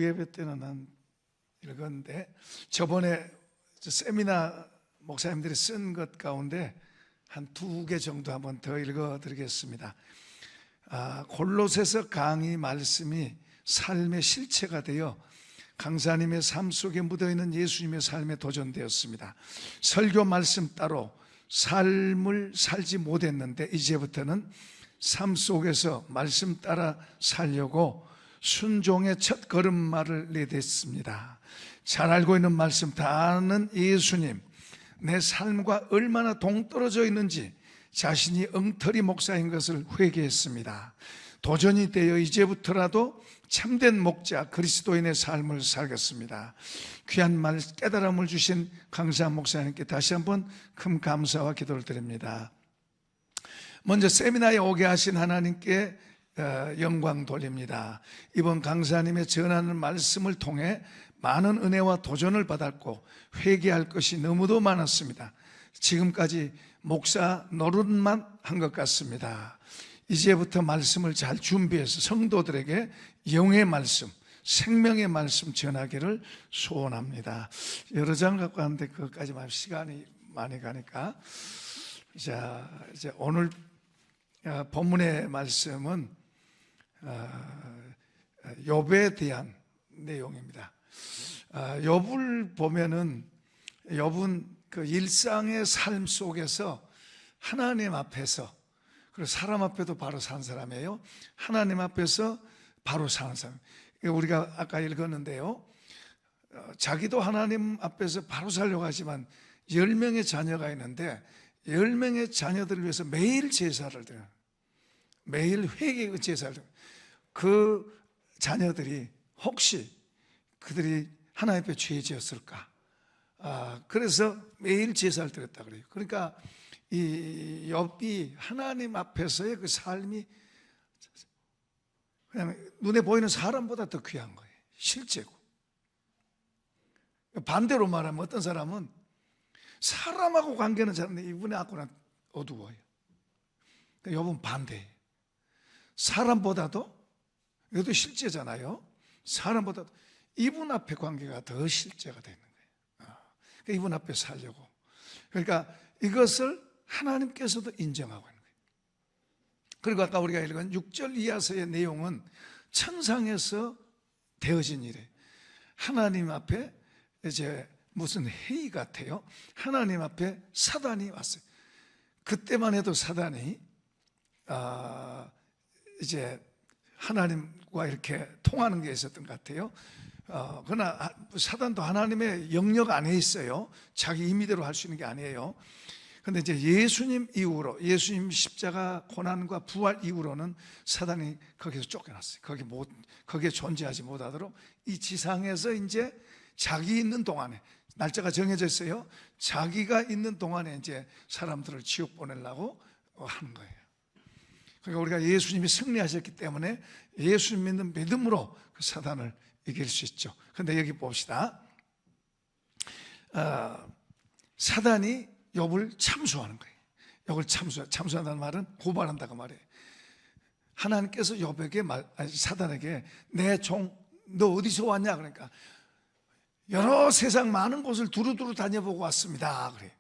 주예배 때는 한 읽었는데, 저번에 세미나 목사님들이 쓴 것 가운데 한 2개 정도 한번 더 읽어드리겠습니다. 골로새서 강의 말씀이 삶의 실체가 되어 강사님의 삶 속에 묻어있는 예수님의 삶에 도전되었습니다. 설교 말씀 따로 삶을 살지 못했는데 이제부터는 삶 속에서 말씀 따라 살려고 순종의 첫 걸음마를 내댔습니다. 잘 알고 있는 말씀 다 아는 예수님, 내 삶과 얼마나 동떨어져 있는지 자신이 엉터리 목사인 것을 회개했습니다. 도전이 되어 이제부터라도 참된 목자 그리스도인의 삶을 살겠습니다. 귀한 말 깨달음을 주신 강사 목사님께 다시 한번 큰 감사와 기도를 드립니다. 먼저 세미나에 오게 하신 하나님께 영광 돌립니다. 이번 강사님의 전하는 말씀을 통해 많은 은혜와 도전을 받았고 회개할 것이 너무도 많았습니다. 지금까지 목사 노릇만 한 것 같습니다. 이제부터 말씀을 잘 준비해서 성도들에게 영의 말씀, 생명의 말씀 전하기를 소원합니다. 여러 장 갖고 왔는데 그것까지만 시간이 많이 가니까, 자, 이제 오늘 본문의 말씀은 욥에 대한 내용입니다. 욥을 보면은 욥은 그 일상의 삶 속에서 하나님 앞에서, 그리고 사람 앞에도 바로 사는 사람이에요. 하나님 앞에서 바로 사는 사람. 우리가 아까 읽었는데요, 자기도 하나님 앞에서 바로 살려고 하지만 10명의 자녀가 있는데 10명의 자녀들을 위해서 매일 제사를 드려요. 매일 회개의 제사를 드려요. 그 자녀들이 혹시 그들이 하나님 앞에 죄 지었을까? 그래서 매일 제사를 드렸다 그래요. 그러니까 이 욥이 하나님 앞에서의 그 삶이 그냥 눈에 보이는 사람보다 더 귀한 거예요. 실제고. 반대로 말하면 어떤 사람은 사람하고 관계는 잘하는데 이분의 악고는 어두워요. 욥은 반대예요. 사람보다도, 이것도 실제잖아요. 사람보다도 이분 앞에 관계가 더 실제가 되는 거예요. 그러니까 이분 앞에 살려고. 그러니까 이것을 하나님께서도 인정하고 있는 거예요. 그리고 아까 우리가 읽은 6절 이하서의 내용은 천상에서 되어진 일이에요. 하나님 앞에 이제 무슨 회의 같아요. 하나님 앞에 사단이 왔어요. 그때만 해도 사단이 이제 하나님과 이렇게 통하는 게 있었던 것 같아요. 그러나 사단도 하나님의 영역 안에 있어요. 자기 임의대로 할 수 있는 게 아니에요. 그런데 이제 예수님 이후로, 예수님 십자가 고난과 부활 이후로는 사단이 거기서 쫓겨났어요. 거기에 존재하지 못하도록 이 지상에서 이제 자기 있는 동안에, 날짜가 정해져 있어요. 자기가 있는 동안에 이제 사람들을 지옥 보내려고 하는 거예요. 그러니까 우리가 예수님이 승리하셨기 때문에 예수님 믿는 믿음으로 그 사단을 이길 수 있죠. 그런데 여기 봅시다. 사단이 욥을 참수하는 거예요. 욥을 참수한다는 말은 고발한다고 말이에요. 하나님께서 욥에게, 사단에게 내 종, 너 어디서 왔냐? 그러니까 여러 세상 많은 곳을 두루두루 다녀보고 왔습니다. 그래요.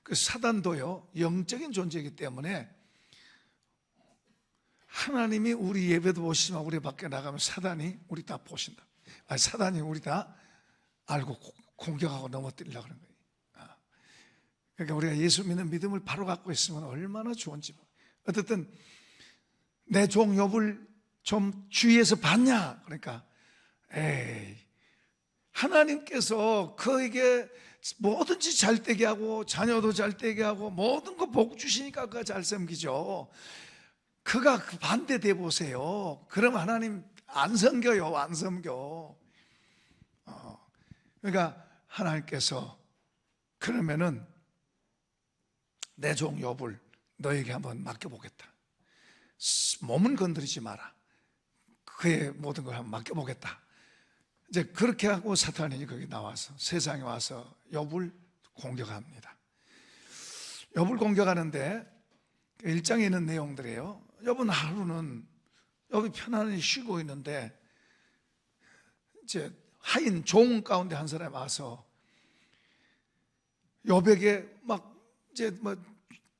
그 사단도요, 영적인 존재이기 때문에 하나님이 우리 예배도 보시지만 우리 밖에 나가면 사단이 우리 다 보신다. 사단이 우리 다 알고 공격하고 넘어뜨리려고 하는 거예요. 그러니까 우리가 예수 믿는 믿음을 바로 갖고 있으면 얼마나 좋은지. 어쨌든 내 종 욥을 좀 주위에서 봤냐? 그러니까 에이, 하나님께서 그에게 뭐든지 잘 되게 하고 자녀도 잘 되게 하고 모든 거 복 주시니까 그가 잘 섬기죠. 그가 반대돼 보세요. 그럼 하나님 안 섬겨요. 안 섬겨. 그러니까 하나님께서 그러면은 내 종 욥을 너에게 한번 맡겨보겠다. 몸은 건드리지 마라. 그의 모든 걸 한번 맡겨보겠다. 이제 그렇게 하고 사탄이 거기 나와서 세상에 와서 욥을 공격합니다. 욥을 공격하는데 1장에 있는 내용들이에요. 욥은 하루는 욥이 편안히 쉬고 있는데 이제 하인 종 가운데 한 사람이 와서 욥에게 막 이제 뭐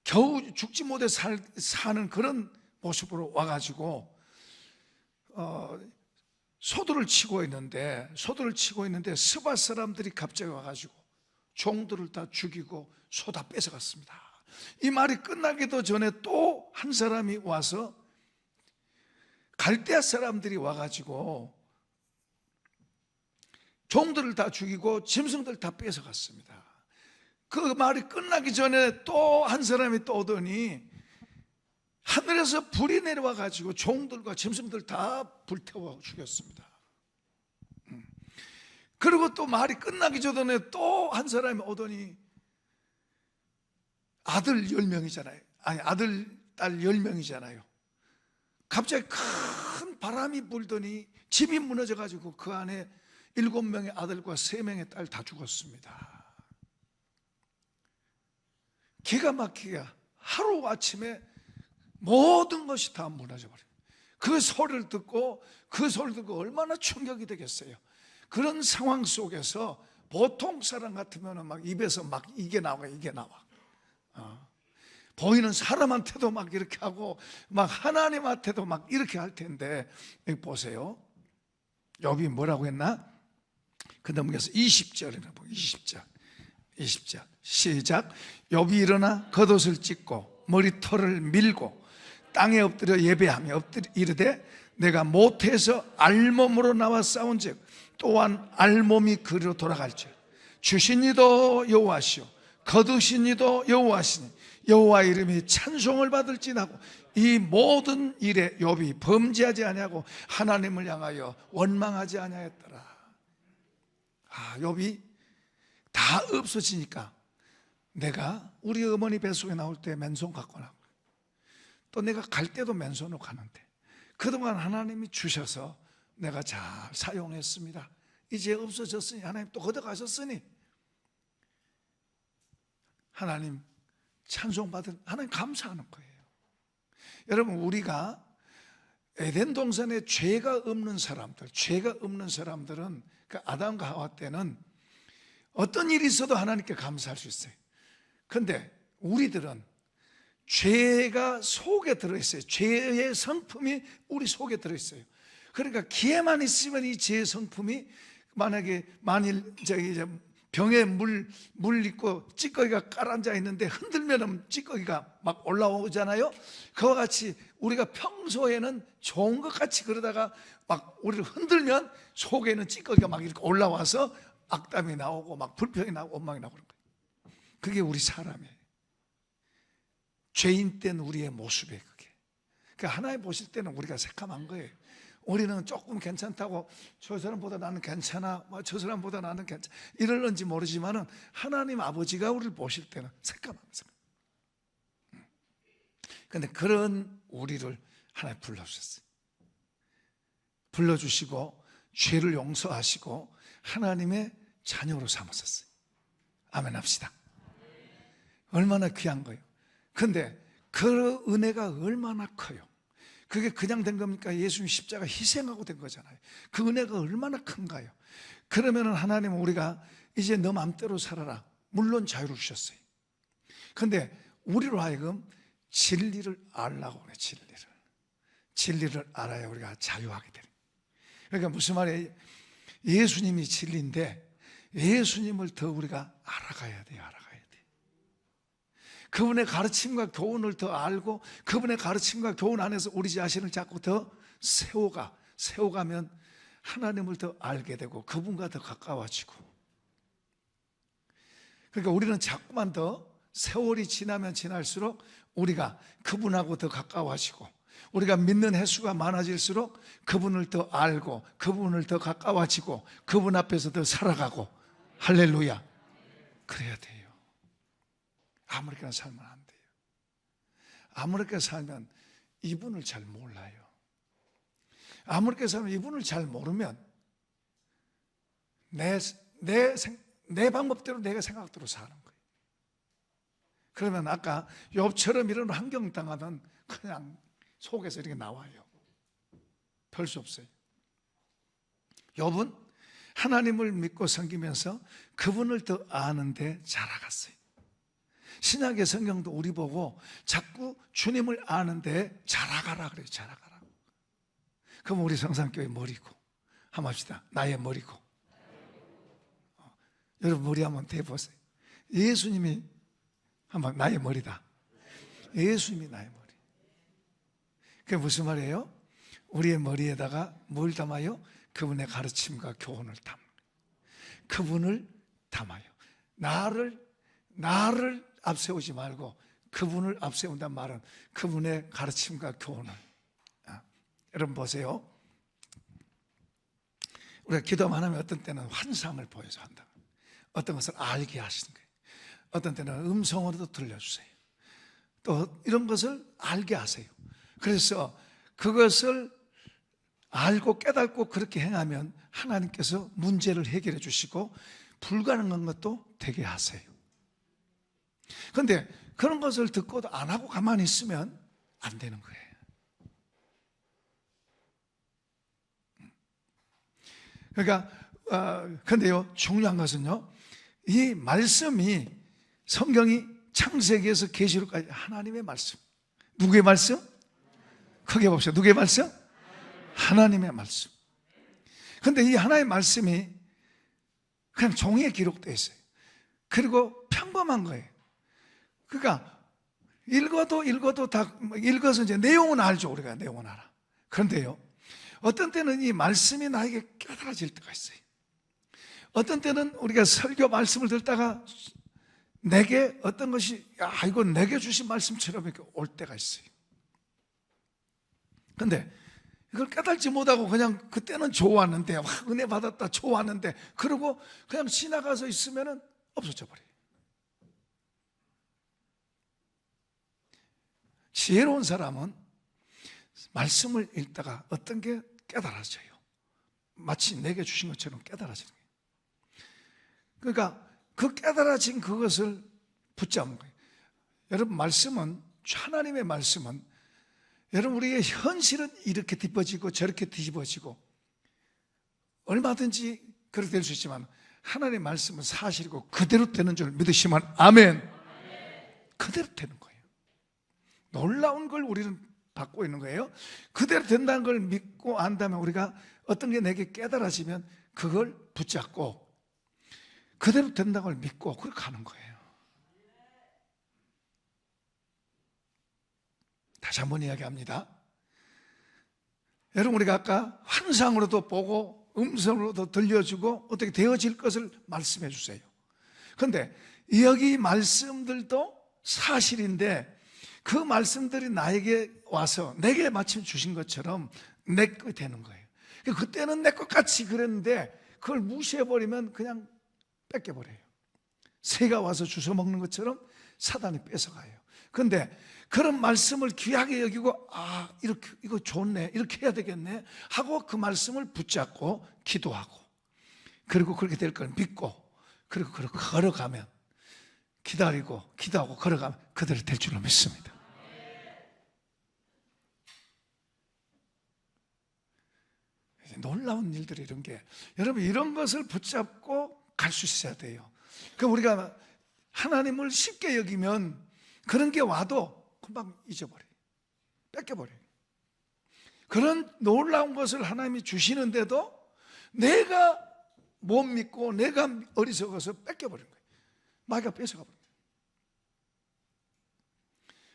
겨우 죽지 못해 사는 그런 모습으로 와가지고 소들을 치고 있는데 스바 사람들이 갑자기 와가지고 종들을 다 죽이고 소 다 뺏어갔습니다. 이 말이 끝나기도 전에 또 한 사람이 와서 갈대아 사람들이 와가지고 종들을 다 죽이고 짐승들 다 뺏어갔습니다. 그 말이 끝나기 전에 또 한 사람이 또 오더니 하늘에서 불이 내려와가지고 종들과 짐승들 다 불태워 죽였습니다. 그리고 또 말이 끝나기 전에 또 한 사람이 오더니 아들 10명이잖아요. 아니 아들, 딸 10명이잖아요. 갑자기 큰 바람이 불더니 집이 무너져가지고 그 안에 7명의 아들과 3명의 딸 다 죽었습니다. 기가 막히게 하루아침에 모든 것이 다 무너져버려요. 그 소리를 듣고 얼마나 충격이 되겠어요. 그런 상황 속에서 보통 사람 같으면 막 입에서 막 이게 나와. 보이는 사람한테도 막 이렇게 하고 막 하나님한테도 막 이렇게 할 텐데, 여기 보세요. 욥이 뭐라고 했나? 그 넘겨서 20절이나 보고 20절 시작. 욥이 일어나 겉옷을 찢고 머리털을 밀고 땅에 엎드려 예배하며 이르되 내가 모태에서 알몸으로 나와 싸운즉 또한 알몸이 그리로 돌아갈지 주신 이도 여호와시오 거두신 이도 여호와시니 여호와 이름이 찬송을 받을지나고 이 모든 일에 욥이 범죄하지 아니하고 하나님을 향하여 원망하지 아니하였더라. 욥이 다 없어지니까 내가 우리 어머니 뱃속에 나올 때 맨손 갖고 나고 또 내가 갈 때도 맨손으로 가는데 그동안 하나님이 주셔서 내가 잘 사용했습니다. 이제 없어졌으니 하나님 또 걷어가셨으니 하나님 찬송받은 하나님 감사하는 거예요. 여러분, 우리가 에덴 동산에 죄가 없는 사람들은 그 아담과 하와 때는 어떤 일이 있어도 하나님께 감사할 수 있어요. 그런데 우리들은 죄가 속에 들어있어요. 죄의 성품이 우리 속에 들어있어요. 그러니까 기회만 있으면 이 죄의 성품이 만일 병에 물 있고 찌꺼기가 깔아앉아 있는데 흔들면 찌꺼기가 막 올라오잖아요. 그와 같이 우리가 평소에는 좋은 것 같이 그러다가 막 우리를 흔들면 속에 있는 찌꺼기가 막 이렇게 올라와서 악담이 나오고 막 불평이 나오고 원망이 나오는 거예요. 그게 우리 사람이에요. 죄인 된 우리의 모습이에요. 그게. 그러니까 하나님 보실 때는 우리가 새카만 거예요. 우리는 조금 괜찮다고 저 사람보다 나는 괜찮아, 저 사람보다 나는 괜찮아 이럴는지 모르지만은 하나님 아버지가 우리를 보실 때는 새까만 거예요. 그런데 그런 우리를 하나님 불러주셨어요. 불러주시고 죄를 용서하시고 하나님의 자녀로 삼으셨어요. 아멘 합시다. 얼마나 귀한 거예요. 그런데 그 은혜가 얼마나 커요. 그게 그냥 된 겁니까? 예수님 십자가 희생하고 된 거잖아요. 그 은혜가 얼마나 큰가요? 그러면 하나님은 우리가 이제 너 맘대로 살아라. 물론 자유를 주셨어요. 그런데 우리로 하여금 진리를 알라고 그래. 진리를 알아야 우리가 자유하게 되는. 그러니까 무슨 말이에요? 예수님이 진리인데 예수님을 더 우리가 알아가야 돼요. 그분의 가르침과 교훈을 더 알고 그분의 가르침과 교훈 안에서 우리 자신을 자꾸 더 세워가면 하나님을 더 알게 되고 그분과 더 가까워지고, 그러니까 우리는 자꾸만 더 세월이 지나면 지날수록 우리가 그분하고 더 가까워지고 우리가 믿는 횟수가 많아질수록 그분을 더 알고 그분을 더 가까워지고 그분 앞에서 더 살아가고. 할렐루야. 그래야 돼요. 아무렇게나 살면 안 돼요. 아무렇게 살면 이분을 잘 몰라요. 아무렇게 살면 이분을 잘 모르면 내 방법대로 내가 생각대로 사는 거예요. 그러면 아까 욥처럼 이런 환경 당하면 그냥 속에서 이렇게 나와요. 별 수 없어요. 욥은 하나님을 믿고 섬기면서 그분을 더 아는데 자라갔어요. 신약의 성경도 우리 보고 자꾸 주님을 아는데 자라가라 그래요. 자라가라. 그럼 우리 성산교회 머리고 한번 합시다. 나의 머리고. 여러분 머리 한번 대보세요. 예수님이 한번 나의 머리다. 예수님이 나의 머리. 그게 무슨 말이에요? 우리의 머리에다가 뭘 담아요? 그분의 가르침과 교훈을 담아요. 그분을 담아요. 나를 앞세우지 말고 그분을 앞세운단 말은 그분의 가르침과 교훈을. 여러분 보세요. 우리가 기도만 하면 어떤 때는 환상을 보여서 한다. 어떤 것을 알게 하시는 거예요. 어떤 때는 음성으로도 들려주세요. 또 이런 것을 알게 하세요. 그래서 그것을 알고 깨닫고 그렇게 행하면 하나님께서 문제를 해결해 주시고 불가능한 것도 되게 하세요. 그런데 그런 것을 듣고도 안 하고 가만히 있으면 안 되는 거예요. 그러니까 근데요, 중요한 것은요, 이 말씀이 성경이 창세기에서 계시록까지 하나님의 말씀. 누구의 말씀? 크게 봅시다. 누구의 말씀? 하나님의 말씀. 그런데 이 하나님의 말씀이 그냥 종이에 기록되어 있어요. 그리고 평범한 거예요. 그러니까 읽어도 다 읽어서 이제 내용은 알죠. 우리가 내용은 알아. 그런데요, 어떤 때는 이 말씀이 나에게 깨달아질 때가 있어요. 어떤 때는 우리가 설교 말씀을 듣다가 내게 어떤 것이 이거 내게 주신 말씀처럼 이렇게 올 때가 있어요. 그런데 이걸 깨달지 못하고 그냥 그때는 좋았는데 은혜 받았다 좋았는데 그러고 그냥 지나가서 있으면 없어져 버려요. 지혜로운 사람은 말씀을 읽다가 어떤 게 깨달아져요. 마치 내게 주신 것처럼 깨달아지는 거예요. 그러니까 그 깨달아진 그것을 붙잡는 거예요. 여러분 말씀은, 하나님의 말씀은 여러분 우리의 현실은 이렇게 뒤집어지고 저렇게 뒤집어지고 얼마든지 그렇게 될 수 있지만 하나님의 말씀은 사실이고 그대로 되는 줄 믿으시면 아멘. 그대로 되는 거예요. 놀라운 걸 우리는 받고 있는 거예요. 그대로 된다는 걸 믿고 안다면 우리가 어떤 게 내게 깨달아지면 그걸 붙잡고 그대로 된다는 걸 믿고 그렇게 가는 거예요. 다시 한번 이야기합니다. 여러분 우리가 아까 환상으로도 보고 음성으로도 들려주고 어떻게 되어질 것을 말씀해 주세요. 그런데 여기 말씀들도 사실인데 그 말씀들이 나에게 와서 내게 마침 주신 것처럼 내 것 되는 거예요. 그때는 내 것 같이 그랬는데 그걸 무시해버리면 그냥 뺏겨버려요. 새가 와서 주워 먹는 것처럼 사단이 뺏어가요. 그런데 그런 말씀을 귀하게 여기고 이렇게 이거 좋네, 이렇게 해야 되겠네 하고 그 말씀을 붙잡고 기도하고 그리고 그렇게 될 걸 믿고 그리고 걸어가면 기다리고 기도하고 걸어가면 그대로 될 줄로 믿습니다. 놀라운 일들이 이런 게 여러분 이런 것을 붙잡고 갈 수 있어야 돼요. 그럼 우리가 하나님을 쉽게 여기면 그런 게 와도 금방 잊어버려요. 뺏겨버려요. 그런 놀라운 것을 하나님이 주시는데도 내가 못 믿고 내가 어리석어서 뺏겨버린 거예요. 마귀가 뺏어가 버려요.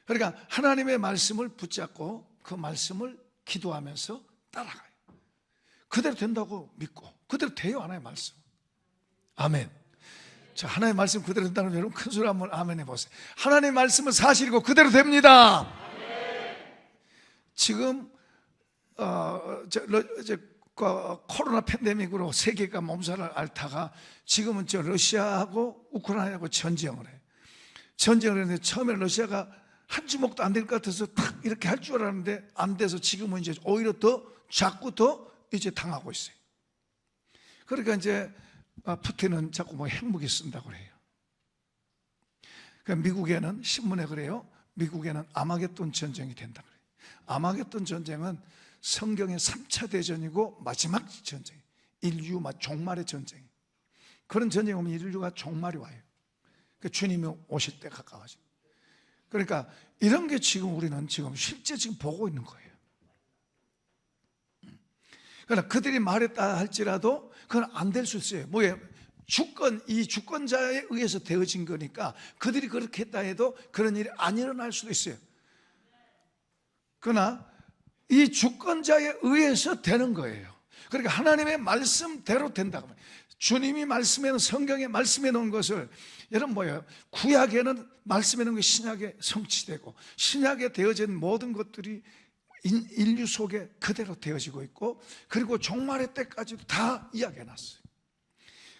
그러니까 하나님의 말씀을 붙잡고 그 말씀을 기도하면서 따라가요. 그대로 된다고 믿고 그대로 돼요. 하나님의 말씀. 아멘. 자, 하나님의 말씀 그대로 된다면 여러분 큰 소리 한번 아멘 해보세요. 하나님의 말씀은 사실이고 그대로 됩니다. 지금 코로나 팬데믹으로 세계가 몸살을 앓다가 지금은 러시아하고 우크라이나하고 전쟁을 해요. 전쟁을 했는데 처음에 러시아가 한 주먹도 안 될 것 같아서 탁 이렇게 할 줄 알았는데 안 돼서 지금은 이제 오히려 자꾸 더 이제 당하고 있어요. 그러니까 이제 푸틴은 자꾸 핵무기 쓴다고 해요. 그러니까 미국에는 신문에 그래요. 미국에는 아마겟돈 전쟁이 된다 그래요. 아마겟돈 전쟁은 성경의 3차 대전이고 마지막 전쟁. 인류가 종말의 전쟁. 그런 전쟁이 오면 인류가 종말이 와요. 주님이 오실 때 가까워져. 그러니까 이런 게 지금 우리는 지금 실제 지금 보고 있는 거예요. 그러나 그들이 말했다 할지라도 그건 안 될 수 있어요. 뭐예요? 이 주권자에 의해서 되어진 거니까 그들이 그렇게 했다 해도 그런 일이 안 일어날 수도 있어요. 그러나 이 주권자에 의해서 되는 거예요. 그러니까 하나님의 말씀대로 된다고 말해요. 주님이 말씀에, 성경에 말씀해 놓은 것을, 여러분 뭐예요? 구약에는 말씀해 놓은 게 신약에 성취되고, 신약에 되어진 모든 것들이 인류 속에 그대로 되어지고 있고, 그리고 종말의 때까지도 다 이야기해 놨어요.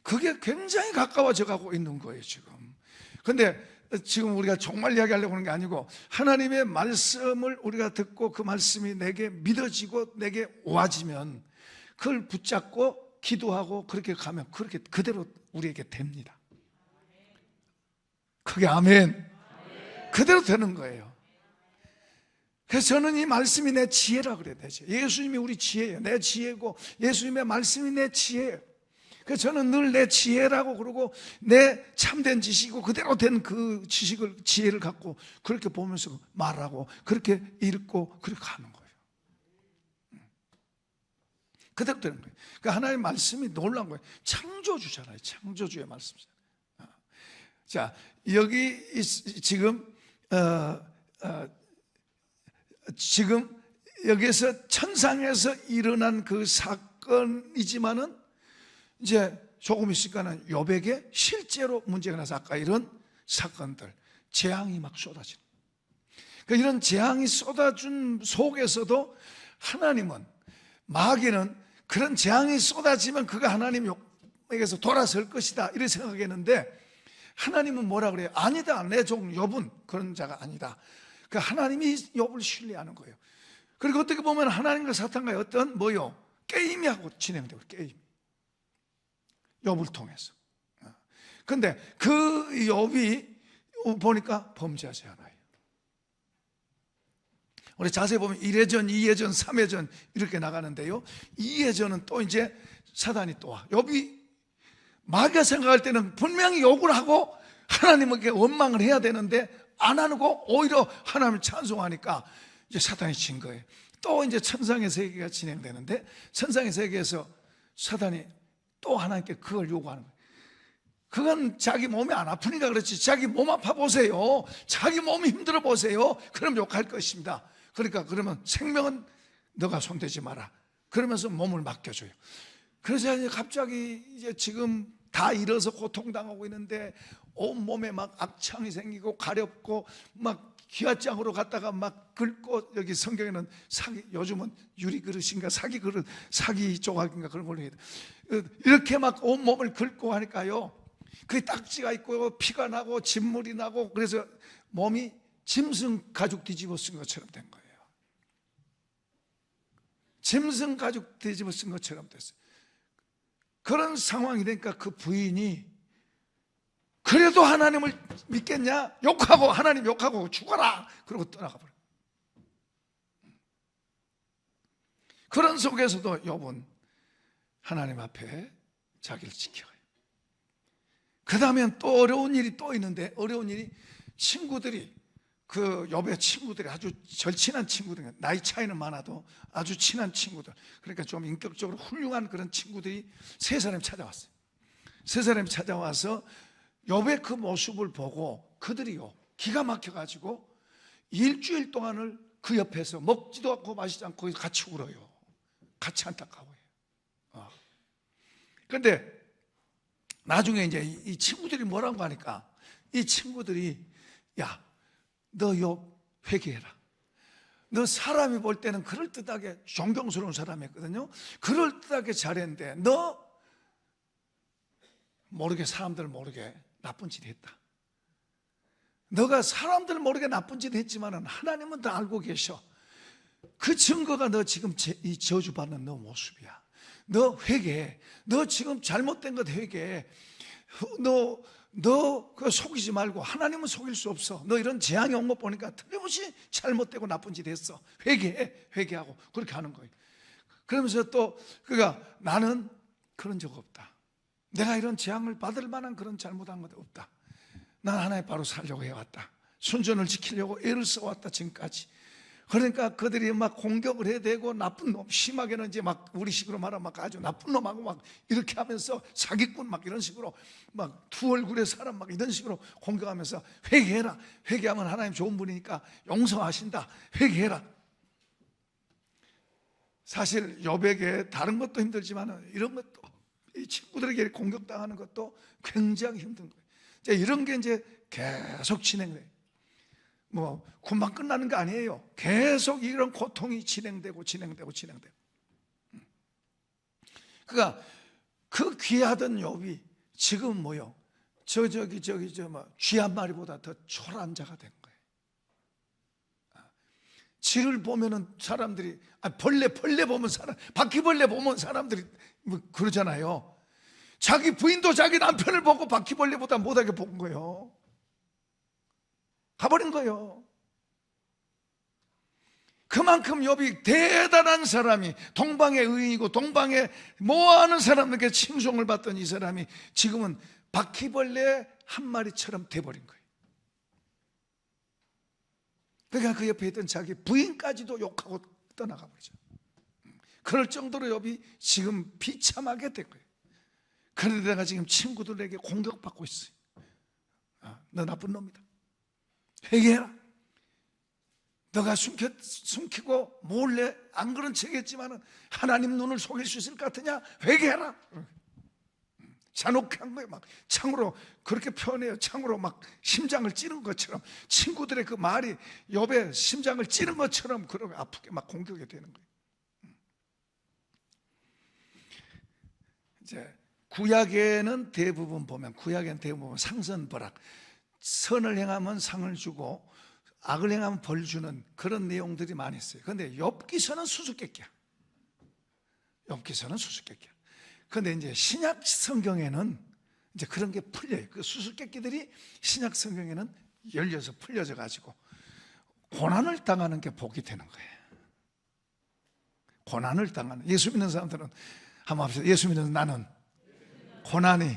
그게 굉장히 가까워져 가고 있는 거예요 지금. 근데 지금 우리가 종말 이야기하려고 하는 게 아니고, 하나님의 말씀을 우리가 듣고 그 말씀이 내게 믿어지고 내게 와지면 그걸 붙잡고 기도하고 그렇게 가면 그렇게 그대로 우리에게 됩니다. 그게 아멘. 그대로 되는 거예요. 그래서 저는 이 말씀이 내 지혜라 그래야 되죠. 예수님이 우리 지혜예요. 내 지혜고 예수님의 말씀이 내 지혜예요. 그래서 저는 늘 내 지혜라고 그러고, 내 참된 지식이고 그대로 된 그 지혜를 갖고 그렇게 보면서 말하고 그렇게 읽고 그렇게 가는 거예요. 그대로 되는 거예요. 그러니까 하나님의 말씀이 놀라운 거예요. 창조주잖아요. 창조주의 말씀이잖아요. 자, 여기 지금 여기서 천상에서 일어난 그 사건이지만은 이제 조금 있으니까는 욥에게 실제로 문제가 나서 아까 이런 사건들, 재앙이 막 쏟아지는. 그러니까 이런 재앙이 쏟아진 속에서도 하나님은, 마귀는 그런 재앙이 쏟아지면 그가 하나님에게서 돌아설 것이다 이렇게 생각했는데, 하나님은 뭐라 그래요? 아니다, 내 종 욥은 그런 자가 아니다. 그 하나님이 욥을 신뢰하는 거예요. 그리고 어떻게 보면 하나님과 사탄과의 어떤 게임이 하고 진행되고, 게임, 욥을 통해서. 그런데 그 욥이 보니까 범죄하지 않아요. 우리 자세히 보면 1회전, 2회전, 3회전 이렇게 나가는데요, 2회전은 또 이제 사단이 또 와. 욥이, 마귀가 생각할 때는 분명히 욕을 하고 하나님에게 원망을 해야 되는데 안 하고 오히려 하나님을 찬송하니까 이제 사단이 진 거예요. 또 이제 천상의 세계가 진행되는데, 천상의 세계에서 사단이 또 하나님께 그걸 요구하는 거예요. 그건 자기 몸이 안 아프니까 그렇지, 자기 몸 아파 보세요, 자기 몸이 힘들어 보세요, 그럼 욕할 것입니다. 그러니까 그러면 생명은 너가 손대지 마라 그러면서 몸을 맡겨줘요. 그래서 이제 갑자기 이제 지금 다 일어서 고통당하고 있는데 온몸에 막 악창이 생기고 가렵고 막 기와장으로 갔다가 막 긁고, 여기 성경에는 요즘은 유리그릇인가 사기 조각인가 그런 걸로 해요. 이렇게 막 온몸을 긁고 하니까요, 그 딱지가 있고 피가 나고 진물이 나고, 그래서 몸이 짐승 가죽 뒤집어 쓴 것처럼 된 거예요. 짐승 가죽 뒤집어 쓴 것처럼 됐어요. 그런 상황이 되니까 그 부인이 그래도 하나님을 믿겠냐? 욕하고, 하나님 욕하고 죽어라! 그러고 떠나가 버려요. 그런 속에서도 욥은 하나님 앞에 자기를 지켜요. 그 다음엔 또 어려운 일이 또 있는데, 어려운 일이, 친구들이, 그 욥의 친구들이 아주 절친한 친구들, 나이 차이는 많아도 아주 친한 친구들, 그러니까 좀 인격적으로 훌륭한 그런 친구들이 세 사람이 찾아왔어요. 세 사람이 찾아와서 욥의 그 모습을 보고 그들이요, 기가 막혀가지고 일주일 동안을 그 옆에서 먹지도 않고 마시지 않고 같이 울어요. 같이 안타까워요. 그런데 나중에 이제 이 친구들이 뭐라고 하니까, 이 친구들이, 야, 너 욥 회개해라. 너 사람이 볼 때는 그럴듯하게 존경스러운 사람이었거든요. 그럴듯하게 잘했는데 너 모르게, 사람들 모르게 나쁜 짓 했다. 너가 사람들 모르게 나쁜 짓 했지만 하나님은 다 알고 계셔. 그 증거가 너 지금 이 저주받는 너 모습이야. 너 회개해. 너 지금 잘못된 것 회개해. 너 그 속이지 말고, 하나님은 속일 수 없어. 너 이런 재앙이 온 것 보니까 틀림없이 잘못되고 나쁜 짓 했어. 회개해. 회개하고 그렇게 하는 거예요. 그러면서 또 그가, 나는 그런 적 없다. 내가 이런 재앙을 받을 만한 그런 잘못한 것 없다. 난 하나님 바로 살려고 해왔다. 순전을 지키려고 애를 써왔다 지금까지. 그러니까 그들이 막 공격을 해대고 나쁜 놈, 심하게는 이제 막 우리식으로 말하면 막 아주 나쁜 놈하고 막 이렇게 하면서 사기꾼 막 이런 식으로 막 두 얼굴의 사람 막 이런 식으로 공격하면서 회개해라. 회개하면 하나님 좋은 분이니까 용서하신다. 회개해라. 사실 욥에게 다른 것도 힘들지만 이런 것도, 이 친구들에게 공격당하는 것도 굉장히 힘든 거예요. 이제 이런 게 이제 계속 진행돼요. 뭐 금방 끝나는 게 아니에요. 계속 이런 고통이 진행되고. 그러니까 그 귀하던 욥이 지금 뭐요? 쥐 한 마리보다 더 초라한 자가 된 거예요. 쥐를 보면은 사람들이 벌레 보면 바퀴벌레 보면 사람들이 뭐 그러잖아요. 자기 부인도 자기 남편을 보고 바퀴벌레보다 못하게 본 거예요. 가버린 거예요. 그만큼 욥이 대단한 사람이, 동방의 의인이고 동방의 모아하는 사람에게 칭송을 받던 이 사람이 지금은 바퀴벌레 한 마리처럼 돼버린 거예요. 그러니까 그 옆에 있던 자기 부인까지도 욕하고 떠나가 버리죠. 그럴 정도로 욥이 지금 비참하게 된 거예요. 그런데 내가 지금 친구들에게 공격받고 있어요. 너 나쁜 놈이다. 회개해라. 너가 숨기고 몰래 안 그런 척했지만 하나님 눈을 속일 수 있을 것 같으냐? 회개해라. 잔혹한 거예요. 막 창으로 그렇게 표현해요. 창으로 막 심장을 찌른 것처럼, 친구들의 그 말이 욥의 심장을 찌른 것처럼 그렇게 아프게 막 공격이 되는 거예요. 이제 구약에는 대부분 보면 상선벌악, 선을 행하면 상을 주고 악을 행하면 벌 주는 그런 내용들이 많이 있어요. 그런데 욥기서는 수수께끼야. 그런데 이제 신약 성경에는 이제 그런 게 풀려요. 그 수수께끼들이 신약 성경에는 열려서 풀려져 가지고 고난을 당하는 게 복이 되는 거예요. 고난을 당하는, 예수 믿는 사람들은 한번 합시다. 예수 믿는 나는 고난이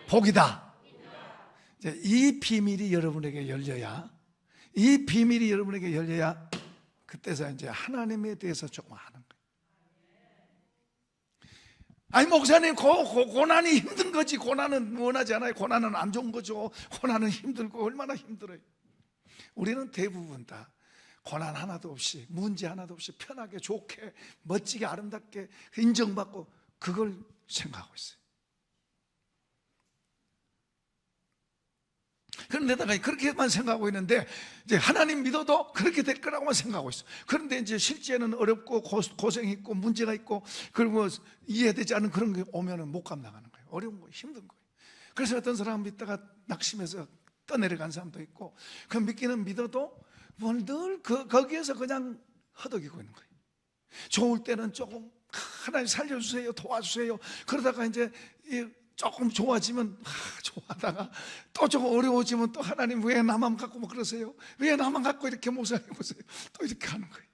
복이다. 이제 이 비밀이 여러분에게 열려야, 그때서 이제 하나님에 대해서 조금 아는 거예요. 아니 목사님, 고난이 힘든 거지. 고난은 원하지 않아요. 고난은 안 좋은 거죠. 고난은 힘들고 얼마나 힘들어요. 우리는 대부분 다 고난 하나도 없이, 문제 하나도 없이 편하게, 좋게, 멋지게, 아름답게 인정받고 그걸 생각하고 있어요. 그런데다가 그렇게만 생각하고 있는데 이제 하나님 믿어도 그렇게 될 거라고만 생각하고 있어요. 그런데 이제 실제는 어렵고 고생이 있고 문제가 있고 그리고 이해되지 않은 그런 게 오면은 못 감당하는 거예요. 어려운 거예요. 힘든 거예요. 그래서 어떤 사람은 믿다가 낙심해서 떠내려간 사람도 있고, 그 믿기는 믿어도 늘 거기에서 그냥 허덕이고 있는 거예요. 좋을 때는 조금 하나님 살려주세요, 도와주세요. 그러다가 이제 조금 좋아지면 좋아하다가 또 조금 어려워지면 또 하나님 왜 나만 갖고 뭐 그러세요? 왜 나만 갖고 이렇게 모사해 보세요? 또 이렇게 하는 거예요.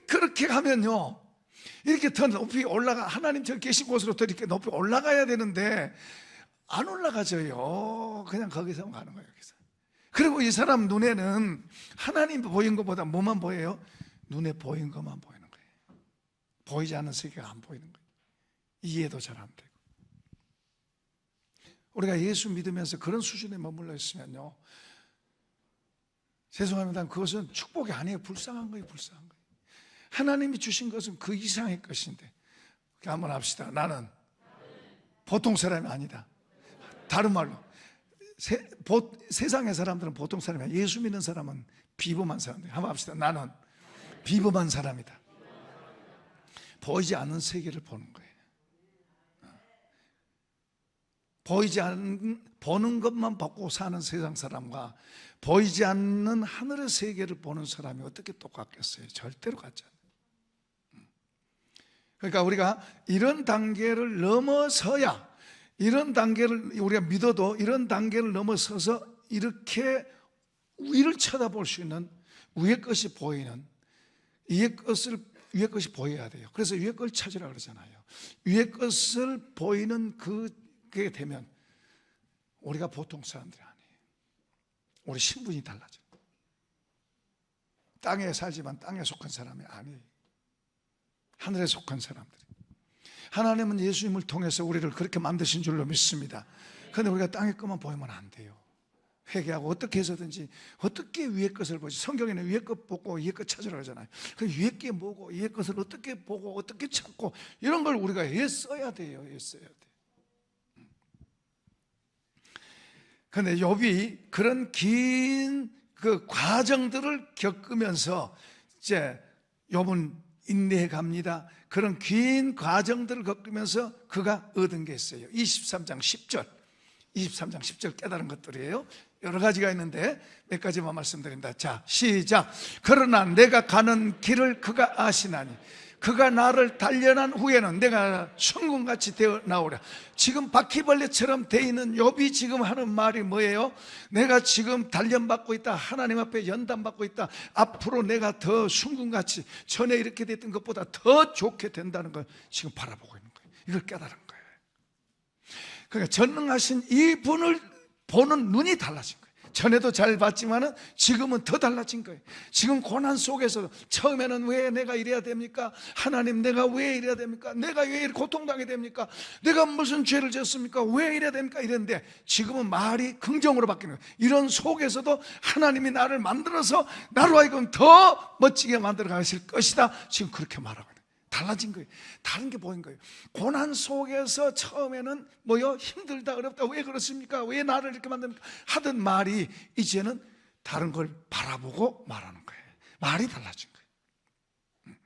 그렇게 하면요, 이렇게 더 높이 하나님 저 계신 곳으로 더 이렇게 높이 올라가야 되는데 안 올라가져요. 그냥 거기서 가는 거예요. 여기서. 그리고 이 사람 눈에는 하나님 보인 것보다 뭐만 보여요? 눈에 보인 것만 보이는 거예요. 보이지 않는 세계가 안 보이는 거예요. 이해도 잘 안 되고. 우리가 예수 믿으면서 그런 수준에 머물러 있으면요, 죄송합니다, 그것은 축복이 아니에요. 불쌍한 거예요. 하나님이 주신 것은 그 이상의 것인데, 한번 합시다. 나는 보통 사람이 아니다. 다른 말로 세상의 사람들은 보통 사람이 아니야. 예수 믿는 사람은 비범한 사람들. 한번 합시다. 나는 비범한 사람이다. 보이지 않는 세계를 보는 거예요. 보는 것만 보고 사는 세상 사람과 보이지 않는 하늘의 세계를 보는 사람이 어떻게 똑같겠어요? 절대로 같지 않아요. 그러니까 우리가 이런 단계를 넘어서야, 이런 단계를 우리가 믿어도 이런 단계를 넘어서서 이렇게 위를 쳐다볼 수 있는, 위의 것이 보이는, 위의 위에 것이 보여야 돼요. 그래서 위에 걸 찾으라 그러잖아요. 위에 것을 보이는 그게 되면 우리가 보통 사람들이 아니에요. 우리 신분이 달라져요. 땅에 살지만 땅에 속한 사람이 아니에요. 하늘에 속한 사람들이. 하나님은 예수님을 통해서 우리를 그렇게 만드신 줄로 믿습니다. 그런데 우리가 땅에 것만 보이면 안 돼요. 회개하고 어떻게 해서든지 어떻게 위에 것을 보지. 성경에는 위에 것 보고 위에 것 찾으라 그러잖아요. 그 위에 게 뭐고 위에 것을 어떻게 보고 어떻게 찾고 이런 걸 우리가 애써야 돼요. 애써야 돼요. 그런데 욥이 그런 긴 그 과정들을 겪으면서 이제 욥은 인내해 갑니다. 그런 긴 과정들을 겪으면서 그가 얻은 게 있어요. 23장 10절 깨달은 것들이에요. 여러 가지가 있는데 몇 가지만 말씀드립니다. 자, 시작. 그러나 내가 가는 길을 그가 아시나니 그가 나를 단련한 후에는 내가 천군같이 되어 나오랴. 지금 바퀴벌레처럼 돼 있는 욥이 지금 하는 말이 뭐예요? 내가 지금 단련받고 있다. 하나님 앞에 연단받고 있다. 앞으로 내가 더 순금같이 전에 이렇게 됐던 것보다 더 좋게 된다는 걸 지금 바라보고 있는 거예요. 이걸 깨달은 거예요. 그러니까 전능하신 이 분을 보는 눈이 달라진 거예요. 전에도 잘 봤지만은 지금은 더 달라진 거예요. 지금 고난 속에서 처음에는 왜 내가 이래야 됩니까? 하나님 내가 왜 이래야 됩니까? 내가 왜 이렇게 고통당해야 됩니까? 내가 무슨 죄를 졌습니까? 왜 이래야 됩니까? 이랬는데 지금은 말이 긍정으로 바뀌는 거예요. 이런 속에서도 하나님이 나를 만들어서 나로 하여금 더 멋지게 만들어 가실 것이다. 지금 그렇게 말하고 있어요. 달라진 거예요. 다른 게 보인 거예요. 고난 속에서 처음에는 힘들다 어렵다 왜 그렇습니까? 왜 나를 이렇게 만듭니까? 하던 말이 이제는 다른 걸 바라보고 말하는 거예요. 말이 달라진 거예요.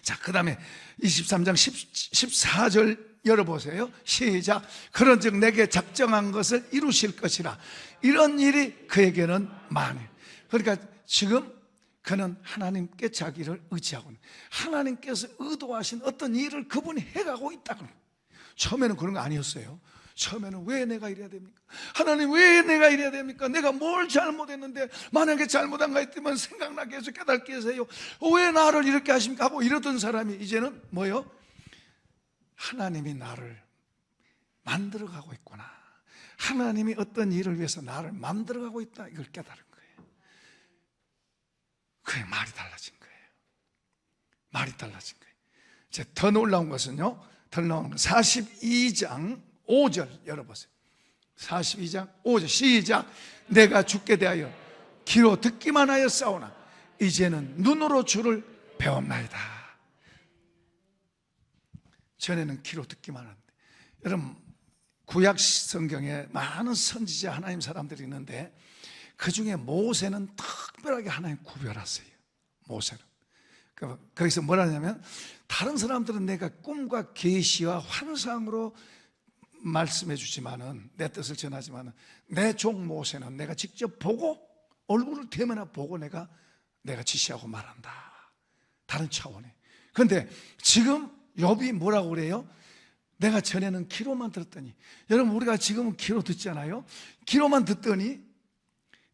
자, 그 다음에 23장 14절 열어보세요. 시작. 그런즉 내게 작정한 것을 이루실 것이라. 이런 일이 그에게는 많이. 그러니까 지금 그는 하나님께 자기를 의지하고 있는, 하나님께서 의도하신 어떤 일을 그분이 해가고 있다는 거예요. 처음에는 그런 거 아니었어요. 처음에는 왜 내가 이래야 됩니까? 하나님 왜 내가 이래야 됩니까? 내가 뭘 잘못했는데 만약에 잘못한 거 있으면 생각나게 해서 깨닫게 해서요. 왜 나를 이렇게 하십니까? 하고 이러던 사람이 이제는 뭐요? 하나님이 나를 만들어가고 있구나. 하나님이 어떤 일을 위해서 나를 만들어가고 있다. 이걸 깨달은 거예요. 그게 말이 달라진 거예요. 말이 달라진 거예요. 이제 더 놀라운 것은요, 더 놀라운 건 42장 5절 열어보세요. 42장 5절 시작. 내가 죽게 대하여 귀로 듣기만 하여 싸우나 이제는 눈으로 주를 배웠나이다. 전에는 귀로 듣기만 하는데, 여러분 구약 성경에 많은 선지자 하나님 사람들이 있는데 그 중에 모세는 특별하게 하나님 구별하세요. 모세는 거기서 뭐라 하냐면, 다른 사람들은 내가 꿈과 계시와 환상으로 말씀해 주지만은, 내 뜻을 전하지만은 내 종 모세는 내가 직접 보고 얼굴을 대면하 보고 내가 지시하고 말한다. 다른 차원에. 그런데 지금 욥이 뭐라고 그래요? 내가 전에는 귀로만 들었더니, 여러분 우리가 지금은 귀로 듣잖아요. 귀로만 듣더니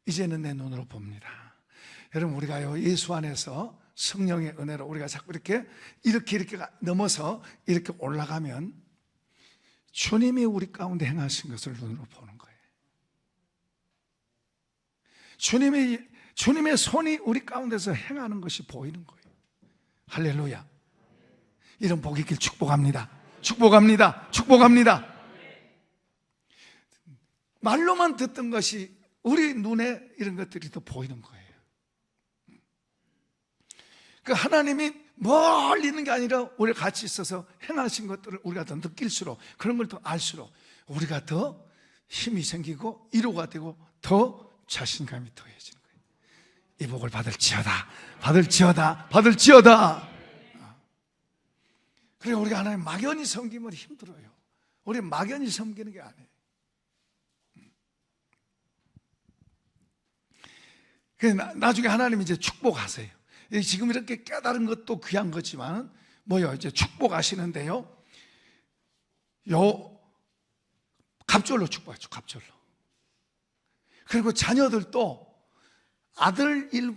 이제는 내 눈으로 봅니다. 여러분 우리가요, 예수 안에서 성령의 은혜로 우리가 자꾸 이렇게 넘어서 이렇게 올라가면 주님이 우리 가운데 행하신 것을 눈으로 보는 거예요. 주님의 손이 우리 가운데서 행하는 것이 보이는 거예요. 할렐루야. 이런 복이 있길 축복합니다. 축복합니다. 축복합니다. 말로만 듣던 것이 우리 눈에 이런 것들이 더 보이는 거예요. 그 하나님이 멀리 있는 게 아니라 우리가 같이 있어서 행하신 것들을 우리가 더 느낄수록, 그런 걸 더 알수록 우리가 더 힘이 생기고 위로가 되고 더 자신감이 더해지는 거예요. 이 복을 받을지어다, 받을지어다, 받을지어다. 그리고 우리가 하나님 막연히 섬기면 힘들어요. 우리 막연히 섬기는 게 아니에요. 나중에 하나님이 이제 축복하세요. 지금 이렇게 깨달은 것도 귀한 거지만 이제 축복하시는데요, 갑절로 축복하죠. 갑절로. 그리고 자녀들도 아들 7,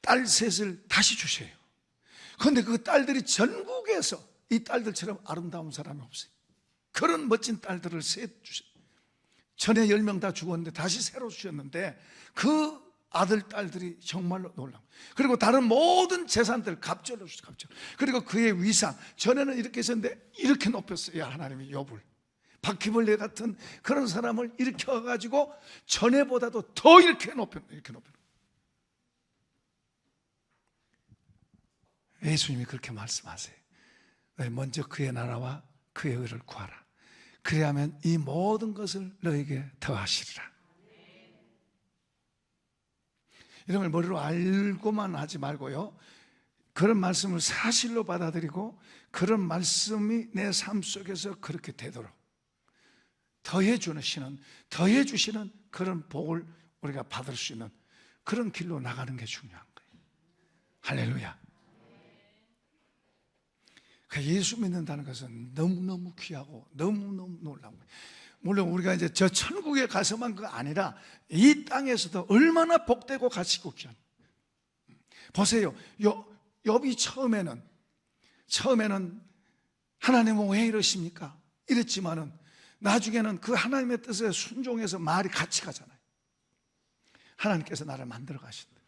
딸 3을 다시 주셔요. 그런데 그 딸들이 전국에서 이 딸들처럼 아름다운 사람이 없어요. 그런 멋진 딸들을 셋 주셨어요. 전에 10명 다 죽었는데 다시 새로 주셨는데 그 아들, 딸들이 정말로 놀라워. 그리고 다른 모든 재산들 갑절로 주셨어요. 갑절. 그리고 그의 위상, 전에는 이렇게 있었는데 이렇게 높였어요. 하나님이 욥을. 바퀴벌레 같은 그런 사람을 일으켜가지고 전에보다도 더 이렇게 높여. 예수님이 그렇게 말씀하세요. 먼저 그의 나라와 그의 의를 구하라. 그래야면 이 모든 것을 너에게 더하시리라. 이런 걸 머리로 알고만 하지 말고요, 그런 말씀을 사실로 받아들이고 그런 말씀이 내 삶 속에서 그렇게 되도록 더해 주시는 그런 복을 우리가 받을 수 있는 그런 길로 나가는 게 중요한 거예요. 할렐루야. 예수 믿는다는 것은 너무너무 귀하고 너무너무 놀라운 거예요. 물론 우리가 이제 저 천국에 가서만 그거 아니라 이 땅에서도 얼마나 복되고 가치고 귀한. 보세요. 욥이 처음에는 하나님은 왜 이러십니까? 이랬지만은 나중에는 그 하나님의 뜻에 순종해서 말이 같이 가잖아요. 하나님께서 나를 만들어 가신다.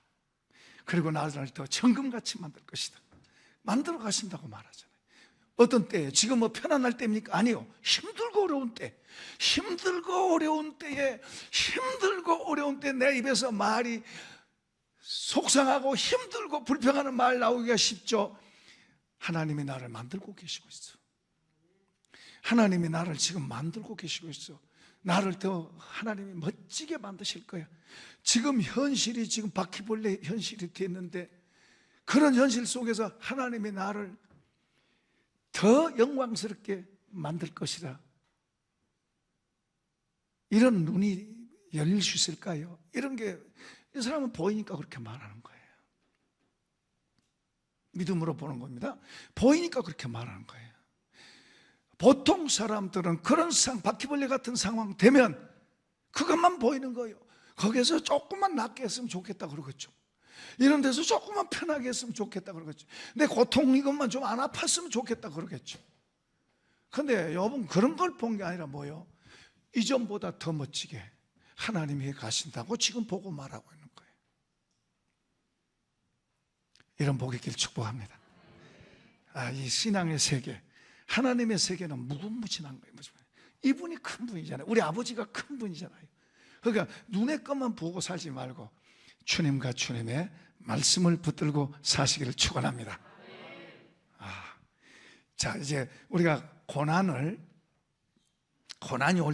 그리고 나를 더 정금같이 만들 것이다. 만들어 가신다고 말하잖아요. 어떤 때에, 지금 뭐 편안할 때입니까? 아니요. 힘들고 어려운 때, 힘들고 어려운 때에 내 입에서 말이 속상하고 힘들고 불평하는 말 나오기가 쉽죠. 하나님이 나를 만들고 계시고 있어. 하나님이 나를 지금 만들고 계시고 있어. 나를 더 하나님이 멋지게 만드실 거야. 지금 현실이 지금 바퀴벌레 현실이 됐는데 그런 현실 속에서 하나님이 나를 더 영광스럽게 만들 것이라. 이런 눈이 열릴 수 있을까요? 이런 게 이 사람은 보이니까 그렇게 말하는 거예요. 믿음으로 보는 겁니다. 보이니까 그렇게 말하는 거예요. 보통 사람들은 그런 바퀴벌레 같은 상황 되면 그것만 보이는 거예요. 거기에서 조금만 낫게 했으면 좋겠다 그러겠죠. 이런 데서 조금만 편하게 했으면 좋겠다 그러겠죠. 내 고통 이것만 좀 안 아팠으면 좋겠다 그러겠죠. 그런데 욥은 그런 걸 본 게 아니라 뭐요? 이전보다 더 멋지게 하나님이 가신다고 지금 보고 말하고 있는 거예요. 이런 복의 길 축복합니다. 이 신앙의 세계, 하나님의 세계는 무궁무진한 거예요. 이분이 큰 분이잖아요. 우리 아버지가 큰 분이잖아요. 그러니까 눈의 것만 보고 살지 말고 주님과 주님의 말씀을 붙들고 사시기를 축원합니다. 자, 이제 우리가 고난이 올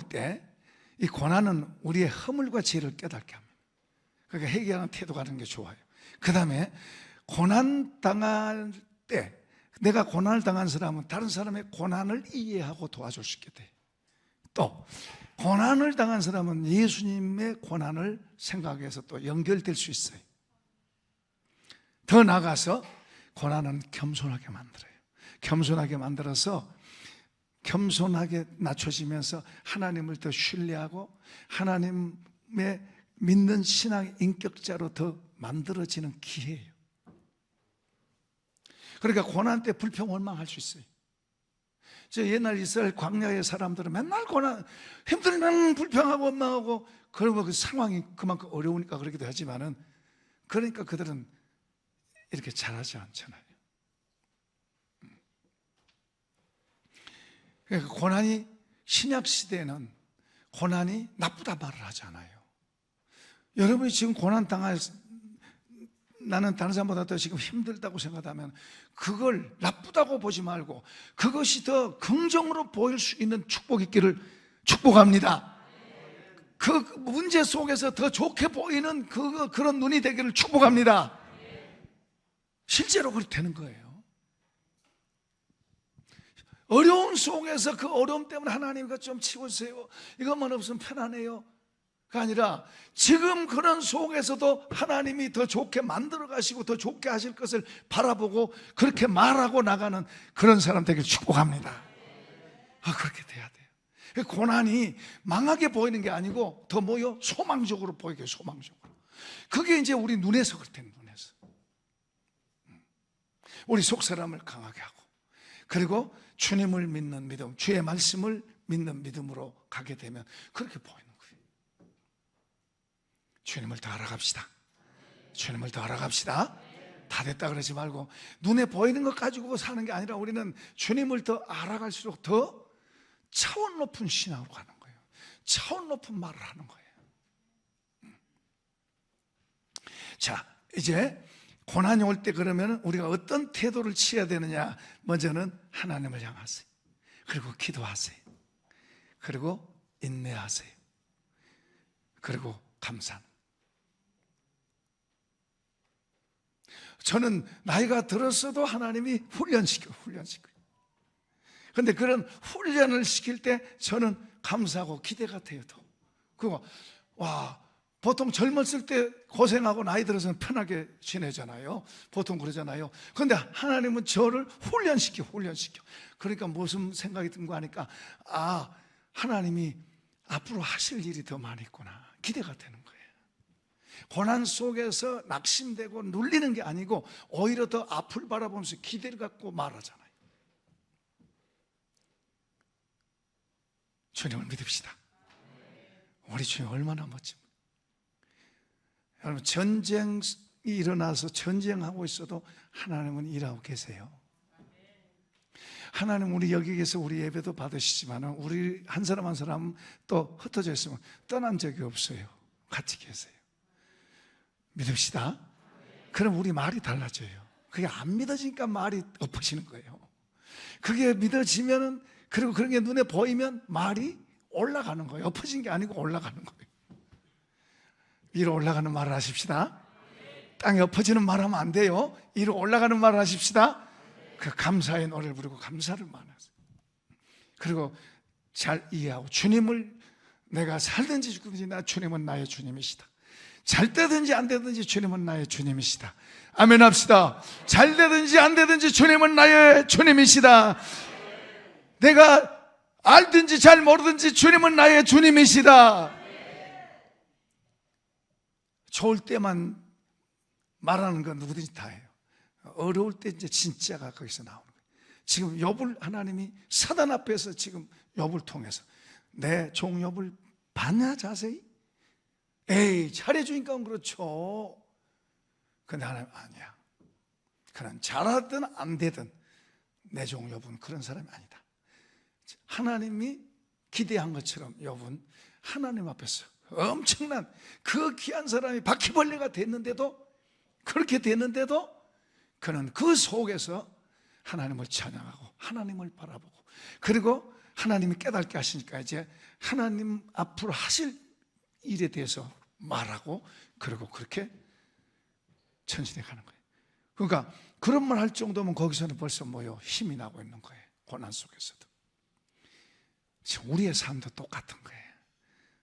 때 이 고난은 우리의 허물과 죄를 깨닫게 합니다. 그러니까 회개하는 태도가 하는 게 좋아요. 그 다음에 고난 당할 때, 내가 고난을 당한 사람은 다른 사람의 고난을 이해하고 도와줄 수 있게 돼요. 또 고난을 당한 사람은 예수님의 고난을 생각해서 또 연결될 수 있어요. 더 나아가서 고난은 겸손하게 만들어요. 겸손하게 만들어서 겸손하게 낮춰지면서 하나님을 더 신뢰하고 하나님의 믿는 신앙의 인격자로 더 만들어지는 기회예요. 그러니까 고난 때 불평 원망할 수 있어요. 저 옛날 이스라엘 광야의 사람들은 맨날 고난, 힘들면 불평하고 원망하고, 그러면 그 상황이 그만큼 어려우니까 그러기도 하지만은, 그러니까 그들은 이렇게 잘하지 않잖아요. 그러니까 고난이, 신약 시대에는 고난이 나쁘다 말을 하지 않아요. 여러분이 지금 고난 나는 다른 사람보다 더 지금 힘들다고 생각하면 그걸 나쁘다고 보지 말고 그것이 더 긍정으로 보일 수 있는 축복이 있기를 축복합니다. 그 문제 속에서 더 좋게 보이는 그런 눈이 되기를 축복합니다. 실제로 그렇게 되는 거예요. 어려움 속에서 그 어려움 때문에 하나님 이것 좀 치워주세요, 이것만 없으면 편안해요 가 아니라 지금 그런 속에서도 하나님이 더 좋게 만들어 가시고 더 좋게 하실 것을 바라보고 그렇게 말하고 나가는 그런 사람 되길 축복합니다. 그렇게 돼야 돼요. 고난이 망하게 보이는 게 아니고 더 소망적으로 보이게, 소망적으로. 그게 이제 우리 눈에서 그렇대요. 눈에서. 우리 속사람을 강하게 하고, 그리고 주님을 믿는 믿음, 주의 말씀을 믿는 믿음으로 가게 되면 그렇게 보이는 거예요. 주님을 더 알아갑시다. 주님을 더 알아갑시다. 다 됐다 그러지 말고 눈에 보이는 것 가지고 사는 게 아니라 우리는 주님을 더 알아갈수록 더 차원 높은 신앙으로 가는 거예요. 차원 높은 말을 하는 거예요. 자, 이제 고난이 올 때 그러면 우리가 어떤 태도를 취해야 되느냐? 먼저는 하나님을 향하세요. 그리고 기도하세요. 그리고 인내하세요. 그리고 감사합니다. 저는 나이가 들었어도 하나님이 훈련시켜요. 그런데 그런 훈련을 시킬 때 저는 감사하고 기대가 돼요. 그거 보통 젊었을 때 고생하고 나이 들어서는 편하게 지내잖아요. 보통 그러잖아요. 그런데 하나님은 저를 훈련시켜. 그러니까 무슨 생각이 든 거 하니까 하나님이 앞으로 하실 일이 더 많이 있구나. 기대가 되는 거예요. 고난 속에서 낙심되고 눌리는 게 아니고 오히려 더 앞을 바라보면서 기대를 갖고 말하잖아요. 주님을 믿읍시다. 우리 주님 얼마나 멋집니까? 여러분, 전쟁이 일어나서 전쟁하고 있어도 하나님은 일하고 계세요. 하나님 우리 여기 계서 우리 예배도 받으시지만 우리 한 사람 한 사람 또 흩어져 있으면 떠난 적이 없어요. 같이 계세요. 믿읍시다. 그럼 우리 말이 달라져요. 그게 안 믿어지니까 말이 엎어지는 거예요. 그게 믿어지면은, 그리고 그런 게 눈에 보이면 말이 올라가는 거예요. 엎어진 게 아니고 올라가는 거예요. 위로 올라가는 말을 하십시다. 땅에 엎어지는 말 하면 안 돼요. 위로 올라가는 말을 하십시다. 그 감사의 노래를 부르고 감사를 많으세요. 그리고 잘 이해하고, 주님을 내가 살든지 죽든지 주님은 나의 주님이시다. 잘 되든지 안 되든지 주님은 나의 주님이시다. 아멘 합시다. 잘 되든지 안 되든지 주님은 나의 주님이시다. 내가 알든지 잘 모르든지 주님은 나의 주님이시다. 좋을 때만 말하는 건 누구든지 다 해요. 어려울 때 이제 진짜가 거기서 나오는 거예요. 지금 욥을 하나님이 사단 앞에서 지금 욥을 통해서 내 종 욥을 봤냐 자세히? 에이, 잘해주니까 그렇죠. 근데 하나님 아니야. 그는 잘하든 안 되든 내 종 욥은 그런 사람이 아니다. 하나님이 기대한 것처럼 욥은 하나님 앞에서 엄청난 그 귀한 사람이 바퀴벌레가 됐는데도, 그렇게 됐는데도 그는 그 속에서 하나님을 찬양하고 하나님을 바라보고, 그리고 하나님이 깨닫게 하시니까 이제 하나님 앞으로 하실 일에 대해서 말하고, 그리고 그렇게 전진해 가는 거예요. 그러니까 그런 말 할 정도면 거기서는 벌써 힘이 나고 있는 거예요. 고난 속에서도. 지금 우리의 삶도 똑같은 거예요.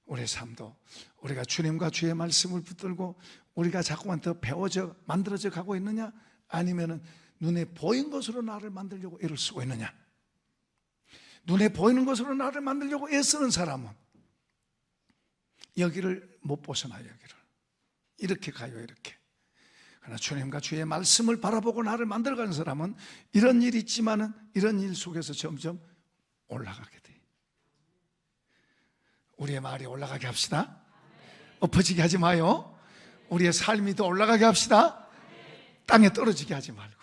우리의 삶도 우리가 주님과 주의 말씀을 붙들고 우리가 자꾸만 더 배워져 만들어져 가고 있느냐, 아니면은 눈에 보인 것으로 나를 만들려고 애를 쓰고 있느냐. 눈에 보이는 것으로 나를 만들려고 애쓰는 사람은 여기를 못 벗어나요. 여기를 이렇게 가요. 이렇게. 그러나 주님과 주의 말씀을 바라보고 나를 만들어가는 사람은 이런 일이 있지만은 이런 일 속에서 점점 올라가게 돼요. 우리의 말이 올라가게 합시다. 엎어지게 하지 마요. 우리의 삶이 더 올라가게 합시다. 땅에 떨어지게 하지 말고.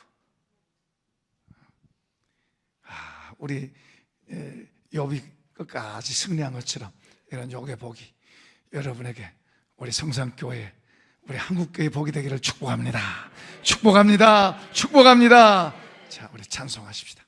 우리 욥이 끝까지 승리한 것처럼 이런 욥의 복이 여러분에게, 우리 성산교회, 우리 한국교회 복이 되기를 축복합니다. 축복합니다. 축복합니다. 자, 우리 찬송하십시다.